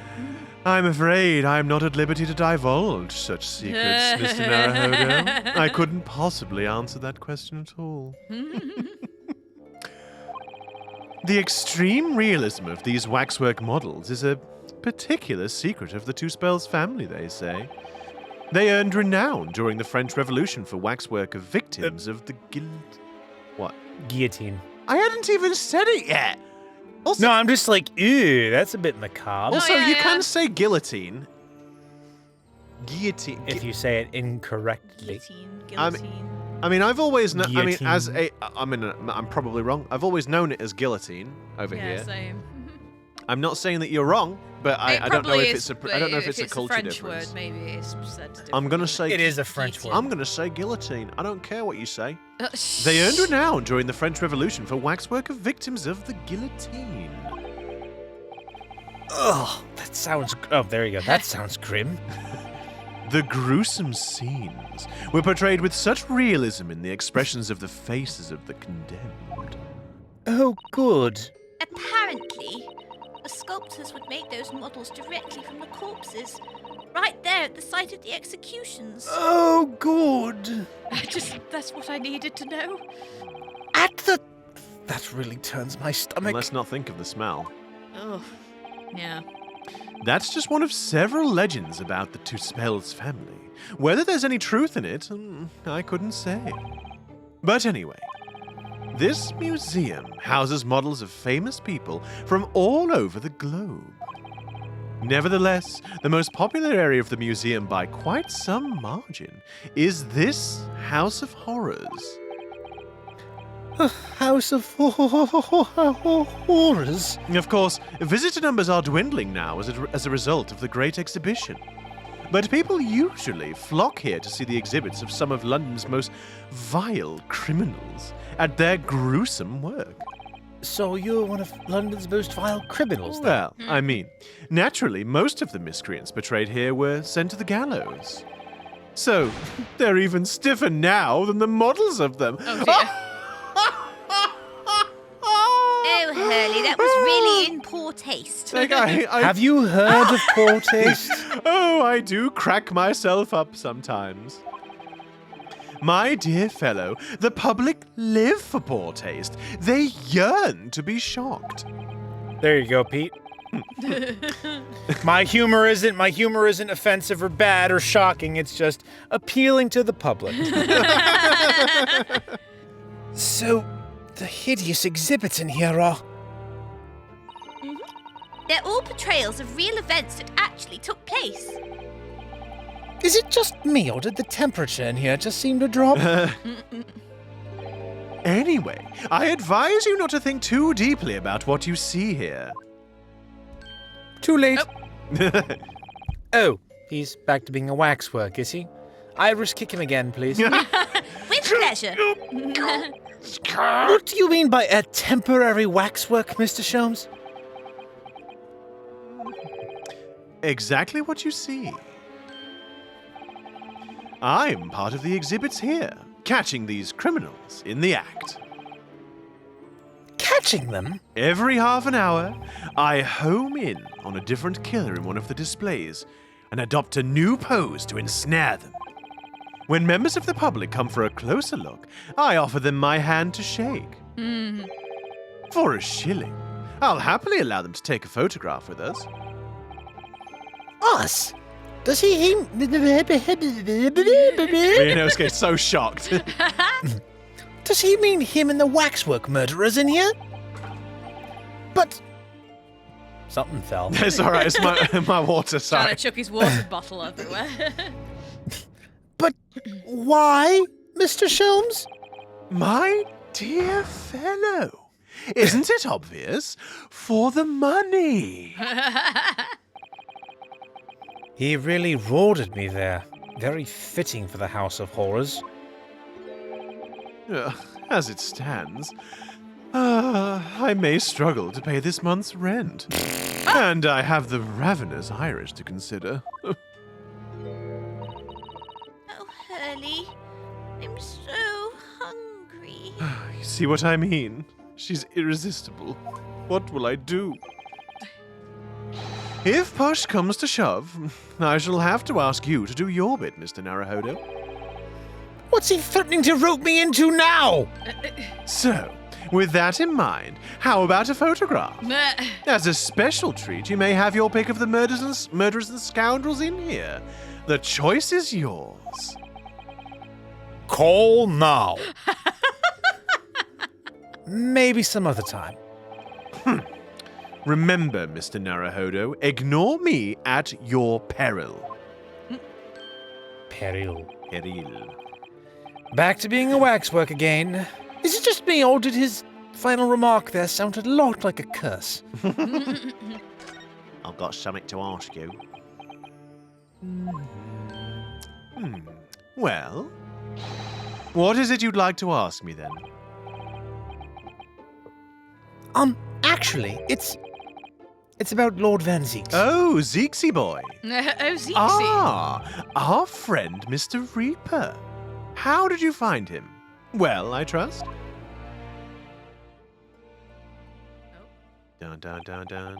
I'm afraid I'm not at liberty to divulge such secrets, Mr. Naruhodo. I couldn't possibly answer that question at all. The extreme realism of these waxwork models is a particular secret of the Tusspells family, they say. They earned renown during the French Revolution for waxwork of victims of the What? Guillotine. I hadn't even said it yet! Also, No, I'm just like, ew, that's a bit macabre. also yeah, you yeah. can say guillotine. Guillotine. If you say it incorrectly. Guillotine. I mean, I've always known. I mean, Guillotine. I'm probably wrong. I've always known it as guillotine over Yeah, here. same. I'm not saying that you're wrong, but I don't know if it's a. I don't know if it's a culture French difference. word, maybe it's said differently. I'm gonna say. It is a French word. I'm gonna say guillotine. I don't care what you say. Uh, They earned renown during the French Revolution for waxwork of victims of the guillotine. Ugh, that sounds... Oh, there you go. That sounds grim. The gruesome scenes were portrayed with such realism in the expressions of the faces of the condemned. Oh, good. Apparently, the sculptors would make those models directly from the corpses, right there at the site of the executions. Oh, good. That's what I needed to know. At the... That really turns my And stomach. let's not think of the smell. Oh, yeah. That's just one of several legends about the Tusspells family. Whether there's any truth in it, I couldn't say. But anyway, this museum houses models of famous people from all over the globe. Nevertheless, the most popular area of the museum by quite some margin is this House of Horrors. House of Horrors. Of course, visitor numbers are dwindling now as a result of the Great Exhibition. But people usually flock here to see the exhibits of some of London's most vile criminals at their gruesome work. So you're one of London's most vile criminals, then? Well, I mean, naturally, most of the miscreants portrayed here were sent to the gallows. So, they're even stiffer now than the models of them. Oh, dear. Oh, Hurley, that was really in poor taste. Like, Have you heard of poor taste? Oh, I do crack myself up sometimes. My dear fellow, the public live for poor taste. They yearn to be shocked. There you go, Pete. My humor isn't offensive or bad or shocking. It's just appealing to the public. So, the hideous exhibits in here are... They're all portrayals of real events that actually took place. Is it just me, or did the temperature in here just seem to drop? Anyway, I advise you not to think too deeply about what you see here. Too late. Oh, he's back to being a waxwork, is he? Irish, kick him again, please. With pleasure. What do you mean by a temporary waxwork, Mr. Sholmes? Exactly what you see. I'm part of the exhibits here, catching these criminals in the act. Catching them? Every half an hour, I home in on a different killer in one of the displays and adopt a new pose to ensnare them. When members of the public come for a closer look, I offer them my hand to shake. For a shilling, I'll happily allow them to take a photograph with us. Us? Does he... Ryunosuke's so shocked. Does he mean him and the waxwork murderers in here? But... Something fell. It's alright, it's my water, sorry. Trying to chuck his water bottle everywhere. But why, Mr. Sholmes? My dear fellow, isn't it obvious? For the money. He really roared at me there. Very fitting for the House of Horrors. As it stands, I may struggle to pay this month's rent. And I have the ravenous Irish to consider. Oh, Hurley, I'm so hungry. You see what I mean? She's irresistible. What will I do? If push comes to shove, I shall have to ask you to do your bit, Mr. Naruhodo. What's he threatening to rope me into now? So, with that in mind, how about a photograph? As a special treat, you may have your pick of the murderers and scoundrels in here. The choice is yours. Call now. Maybe some other time. Remember, Mr. Naruhodo, ignore me at your peril. Peril. Peril. Back to being a waxwork again. Is it just me, or did his final remark there sound a lot like a curse? I've got something to ask you. Well, what is it you'd like to ask me then? Actually, it's about Lord Van Zeeks. Oh, Zeeksy boy. Oh, Zeeksy. Ah, our friend Mr. Reaper. How did you find him? Well, I trust. Dun dun dun dun.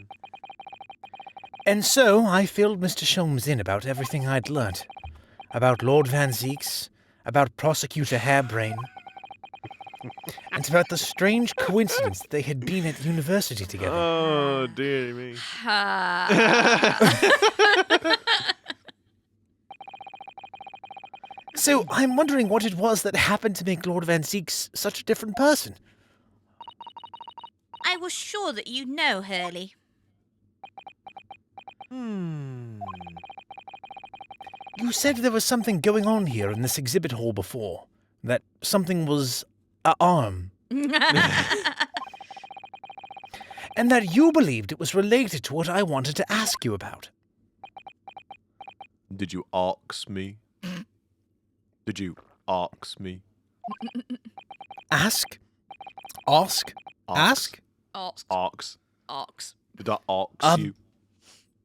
And so I filled Mr. Sholmes in about everything I'd learnt. About Lord Van Zeeks, about Prosecutor Hairbrain, and about the strange coincidence that they had been at university together. Oh, dear me. So I'm wondering what it was that happened to make Lord Van Zeeks such a different person. I was sure that you know, Hurley. You said there was something going on here in this exhibit hall before. That something was a arm. And that you believed it was related to what I wanted to ask you about. Did you ask me? Did you ask me? Ask? Ask? Ask? Ox. Ox. Ox. Did I ask you?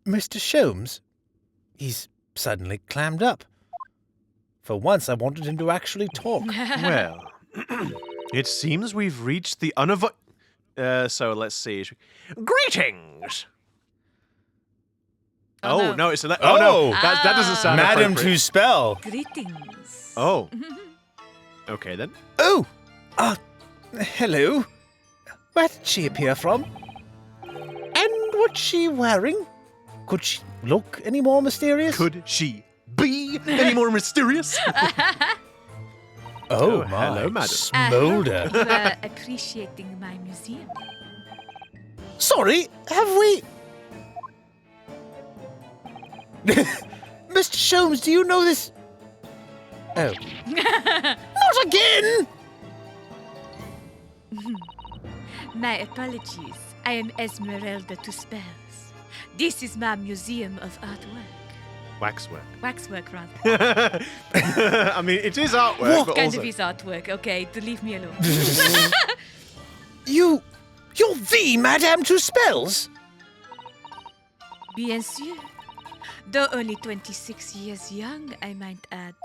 Mr. Sholmes? He's suddenly clammed up. For once, I wanted him to actually talk. Well, it seems we've reached the so let's see. Greetings! Oh, no, it's... Oh, no, that doesn't sound Madame appropriate. Tusspells. Greetings. Oh. Okay, then. Oh! Hello. Where did she appear from? And what's she wearing? Could she look any more mysterious? Could she be any more mysterious? Oh, Oh, my. hello, madam. Smolder. You appreciating my museum? Sorry, have we... Mr. Sholmes, do you know this... Oh. Not again! My apologies. I am Esmeralda Tusspells. This is my museum of artwork. Waxwork. Waxwork, rather. I mean, it is artwork, What but kind also... of his artwork? Okay, leave me alone. You're the Madame Tusspells? Bien sûr. Though only 26 years young, I might add.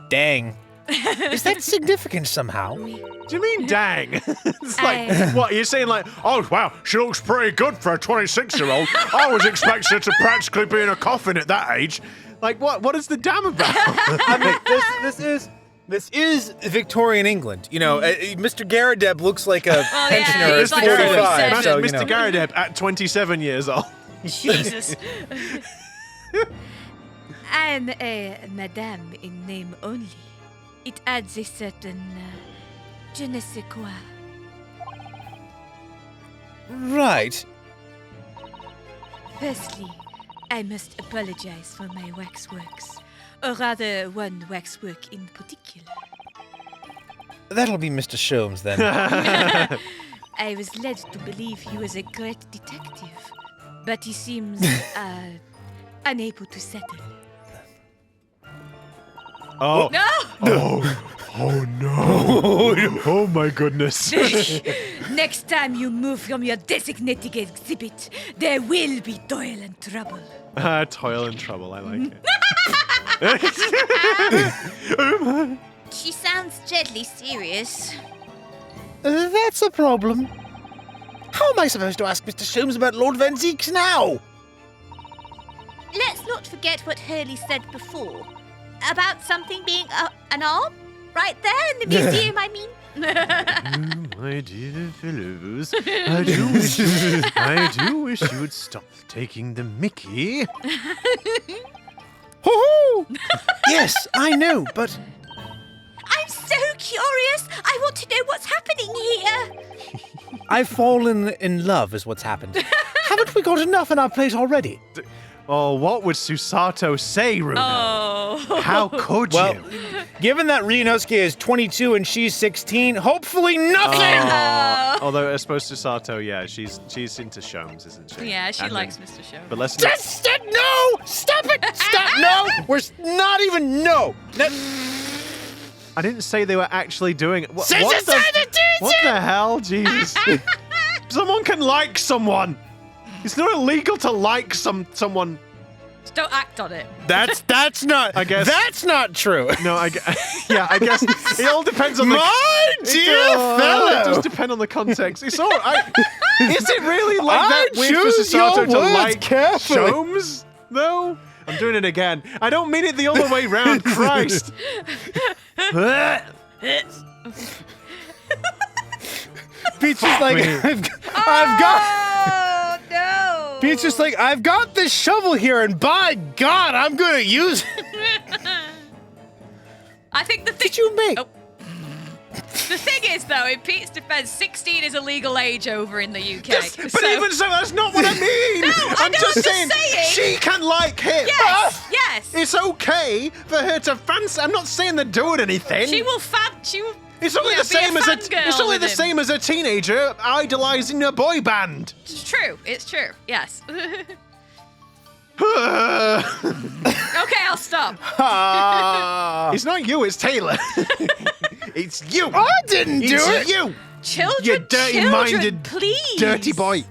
Dang. Is that significant somehow? Do you mean dang? It's like, what, you're saying like, oh, wow, she looks pretty good for a 26-year-old. I was expecting her to practically be in a coffin at that age. Like, what is the damn about? I mean, this is Victorian England. You know, Mr. Garadeb looks like a pensioner he's at like 45. 47. So, you Mr. know. Garadeb at 27 years old. Jesus. I'm a madame in name only. It adds a certain je ne sais quoi. Right. Firstly, I must apologize for my waxworks, or rather one waxwork in particular. That'll be Mr. Sholmes then. I was led to believe he was a great detective, but he seems unable to settle. Oh. No! Oh no. Oh my goodness. Next time you move from your designated exhibit, there will be toil and trouble. Toil and trouble, I like it. She sounds deadly serious. That's a problem. How am I supposed to ask Mr. Sholmes about Lord Van Zeeks now? Let's not forget what Hurley said before. About something being an arm? Right there in the museum, I mean. My dear fellows, I do wish you would stop taking the mickey. Hoo-hoo! Yes, I know, but I'm so curious. I want to know what's happening here. I've fallen in love is what's happened. Haven't we got enough on our plate already? Oh, what would Susato say, Runo? Oh. How could Well, you? given that Ryunosuke is 22 and she's 16, hopefully nothing! Although I suppose Susato, yeah, she's into Sholmes, isn't she? Yeah, she And likes then- Mr. Show. But let's not... No! Stop it! Stop! No! We're not even... No! I didn't say they were actually doing it. What the the hell? Jesus. Someone can like someone. It's not illegal to like someone. Just don't act on it. That's not... I guess- That's not true. No, I guess it all depends on the... My dear fellow! It does depend on the context. It's all right. Is it really like I that weird for choose Susato your to words like carefully. Sholmes? No? I'm doing it again. I don't mean it the other way round, Christ. Pete's just like, I've got... Oh, no. Pete's just like, I've got this shovel here, and by God, I'm gonna use it. I think the thing... Did you make... Oh. The thing is, though, in Pete's defense, 16 is a legal age over in the UK. But even so, that's not what I mean. No, I'm just saying, saying. she can like him. Yes, yes. It's okay for her to fancy. I'm not saying they're doing anything. She will It's only yeah, the same be a as fangirl it's only with the him. same as a teenager idolizing a boy band. It's true. It's true. Yes. Okay, I'll stop. It's not you, it's Taylor. It's you. I didn't do It's it. you. Children, You dirty-minded, children, please. dirty boy.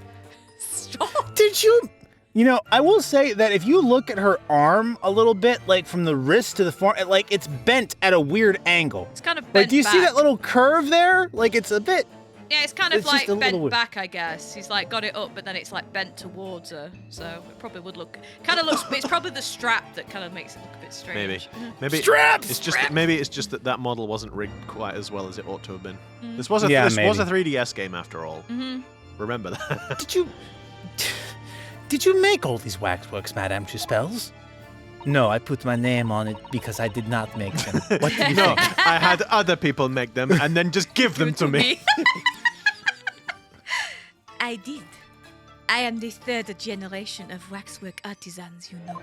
Stop. Did you... You know, I will say that if you look at her arm a little bit, like from the wrist to the forearm, like it's bent at a weird angle. It's kind of Like, bent do you see back. that little curve there? Like, it's a bit... Yeah, it's kind of It's just like a little bent weird. back, I guess. He's like got it up, but then it's like bent towards her. So it probably would look, kind of looks. It's probably the strap that kind of makes it look a bit strange. Maybe. Strap! It's just maybe it's just that model wasn't rigged quite as well as it ought to have been. Mm. This was a Yeah, this was a maybe. 3DS game after all. Mm-hmm. Remember that. Did you make all these waxworks, Madame Tusspells? No, I put my name on it because I did not make them. What did you No, think? I had other people make them and then just give them to me. I did. I am the third generation of waxwork artisans, you know.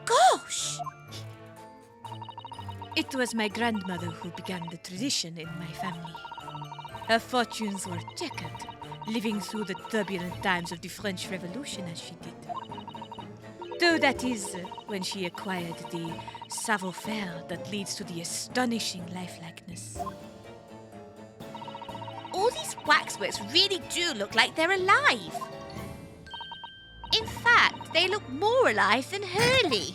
Gosh! It was my grandmother who began the tradition in my family. Her fortunes were checkered, living through the turbulent times of the French Revolution as she did. Though that is when she acquired the savoir-faire that leads to the astonishing lifelikeness. All these waxworks really do look like they're alive. In fact, they look more alive than Hurley.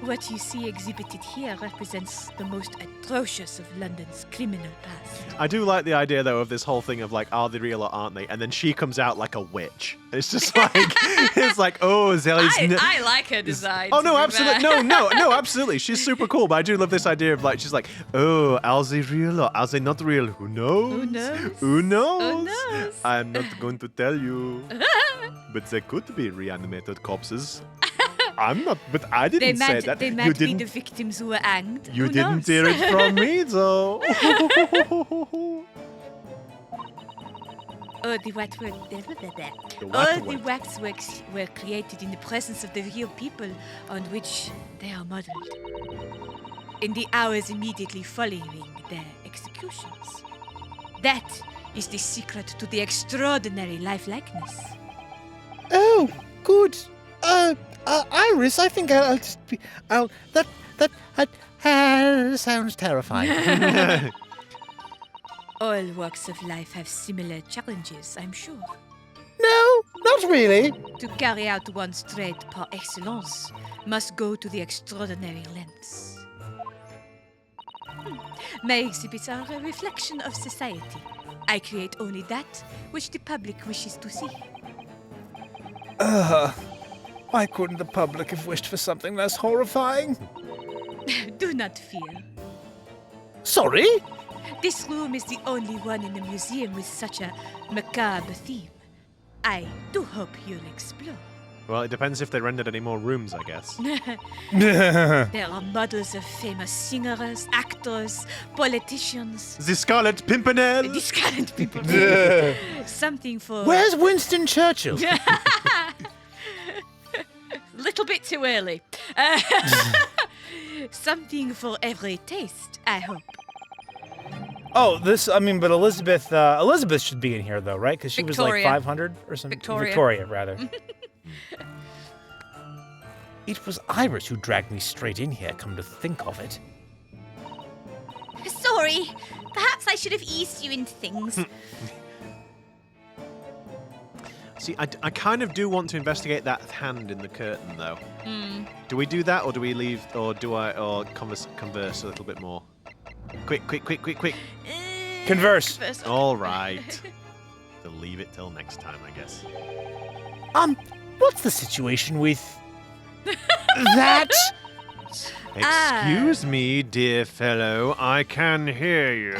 What you see exhibited here represents the most atrocious of London's criminal past. I do like the idea, though, of this whole thing of, like, are they real or aren't they? And then she comes out like a witch. It's just like, it's like, oh, Zelly's... I like her design. Oh, no, absolutely. No, absolutely. She's super cool, but I do love this idea of, like, she's like, oh, are they real or are they not real? Who knows? Who knows? Who knows? Who knows? I'm not going to tell you. But they could be reanimated corpses. I'm not, but I didn't say that. They might be the victims who were hanged. You Who didn't knows? hear it from me, though. All the waxworks were created in the presence of the real people on which they are modeled. In the hours immediately following their executions. That is the secret to the extraordinary lifelikeness. Oh, good. Iris, I think I'll just be. That sounds terrifying. All walks of life have similar challenges, I'm sure. No, not really. To carry out one's trade par excellence must go to the extraordinary lengths. My exhibits are a reflection of society. I create only that which the public wishes to see. Why couldn't the public have wished for something less horrifying? Do not fear. Sorry? This room is the only one in the museum with such a macabre theme. I do hope you'll explore. Well, it depends if they rendered any more rooms, I guess. There are models of famous singers, actors, politicians. The Scarlet Pimpernel! These kind of people. Something for... Where's Winston Churchill? Little bit too early. Something for every taste, I hope. Oh, but Elizabeth should be in here, though, right? Because she was like Victoria. 500 or something. Victoria, rather. It was Iris who dragged me straight in here, come to think of it. Sorry, perhaps I should have eased you into things. See, I kind of do want to investigate that hand in the curtain, though. Do we do that, or do we leave, or converse a little bit more? Quick. Converse. All right. We'll leave it till next time, I guess. What's the situation with that? Excuse me, dear fellow, I can hear you.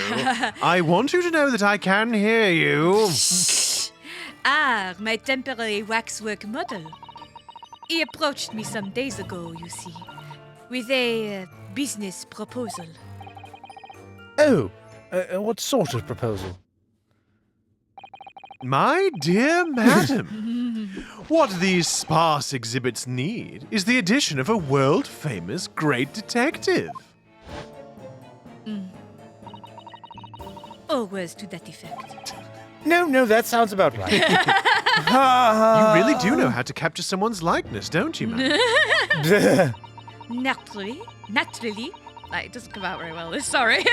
I want you to know that I can hear you. My temporary waxwork model. He approached me some days ago, you see, with a business proposal. Oh, what sort of proposal? My dear madam, what these sparse exhibits need is the addition of a world-famous great detective. Or words to that effect. No, that sounds about right. You really do know how to capture someone's likeness, don't you, madam? Naturally. It doesn't come out very well. Sorry.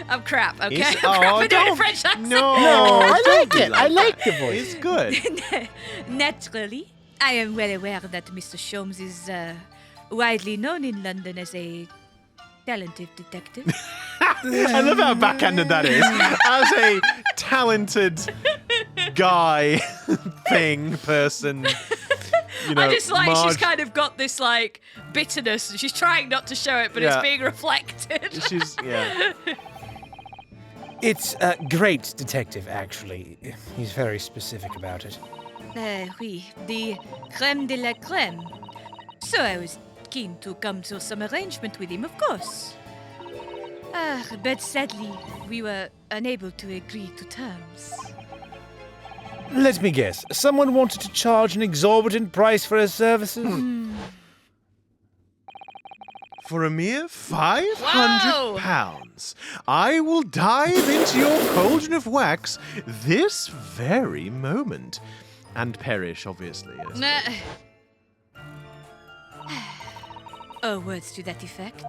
I'm crap, okay? It's- I'm crap oh, at doing a don't- French accent. No, I don't like be it. I like that. the voice. It's good. Naturally. I am well aware that Mr. Sholmes is widely known in London as a talented detective. I love how backhanded that is. As a talented guy, person, you know, I just like she's Marge- kind of got this like bitterness. She's trying not to show it, but it's Yeah. being reflected. yeah. It's a great detective, actually. He's very specific about it. Oui, the crème de la crème. So I was keen to come to some arrangement with him, of course. But sadly, we were unable to agree to terms. Let me guess. Someone wanted to charge an exorbitant price for her services? For a mere £500, I will dive into your cauldron of wax this very moment. And perish, obviously. Nah. Oh, words to that effect.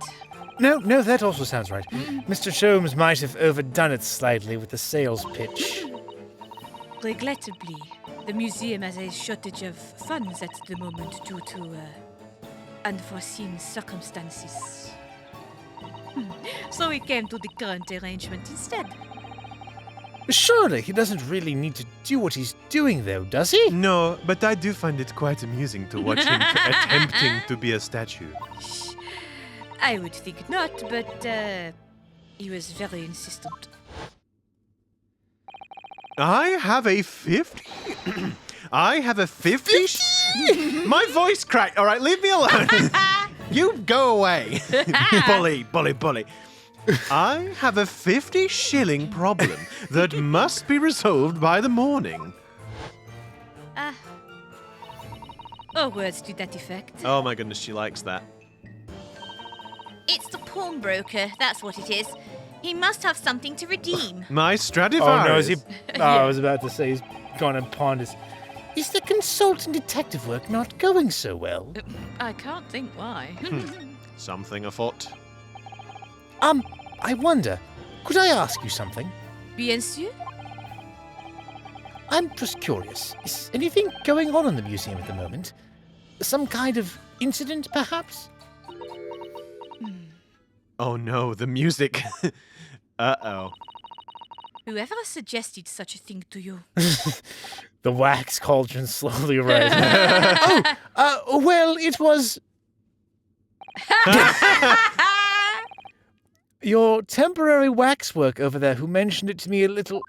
No, that also sounds right. Mr. Sholmes might have overdone it slightly with the sales pitch. Regrettably, the museum has a shortage of funds at the moment due to unforeseen circumstances. So we came to the current arrangement instead. Surely he doesn't really need to do what he's doing, though, does he? No, but I do find it quite amusing to watch him attempting to be a statue. I would think not, but he was very insistent. I have a 50. I have a 50. My voice cracked. All right, leave me alone. You go away. Bully. I have a 50-shilling problem that must be resolved by the morning. Oh, words to that effect. Oh my goodness, she likes that. It's the pawnbroker, that's what it is. He must have something to redeem. My Oh Stradivarius. no, is he? Oh, I was about to say he's gone and pawned his. Is the consultant detective work not going so well? I can't think why. Something afoot. I wonder, could I ask you something? Bien sûr. I'm just curious. Is anything going on in the museum at the moment? Some kind of incident, perhaps? Oh no, the music. Uh-oh. Whoever suggested such a thing to you? The wax cauldron slowly rises. Well, it was your temporary waxwork over there who mentioned it to me a little...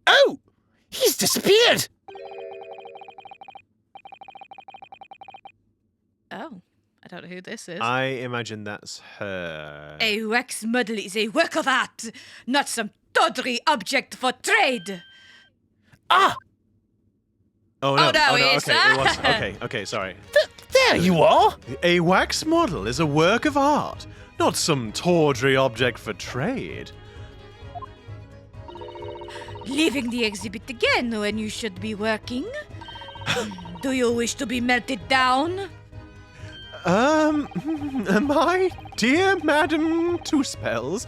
Oh! He's disappeared! Oh, I don't know who this is. I imagine that's her. A wax model is a work of art, not some tawdry object for trade. Ah! Oh no, it's okay, it was, okay, sorry. There you are! A wax model is a work of art, not some tawdry object for trade. Leaving the exhibit again when you should be working? Do you wish to be melted down? My dear Madame Tusspells,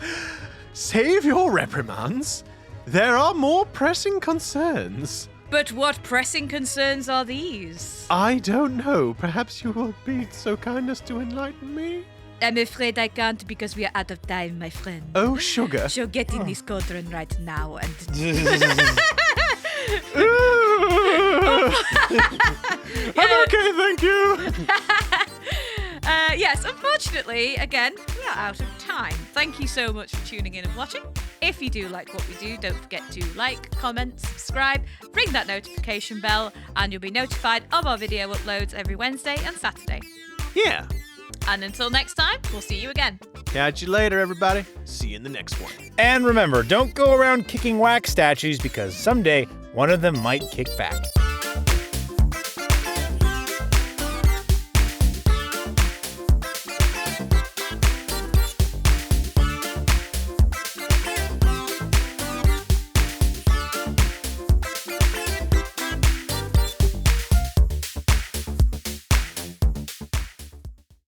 save your reprimands. There are more pressing concerns. But what pressing concerns are these? I don't know. Perhaps you will be so kind as to enlighten me? I'm afraid I can't because we are out of time, my friend. Oh, sugar. So get in this cauldron right now and... I'm okay, thank you. Yes, unfortunately, again, we are out of time. Thank you so much for tuning in and watching. If you do like what we do, don't forget to like, comment, subscribe, ring that notification bell, and you'll be notified of our video uploads every Wednesday and Saturday. Yeah. And until next time, we'll see you again. Catch you later, everybody. See you in the next one. And remember, don't go around kicking wax statues because someday one of them might kick back.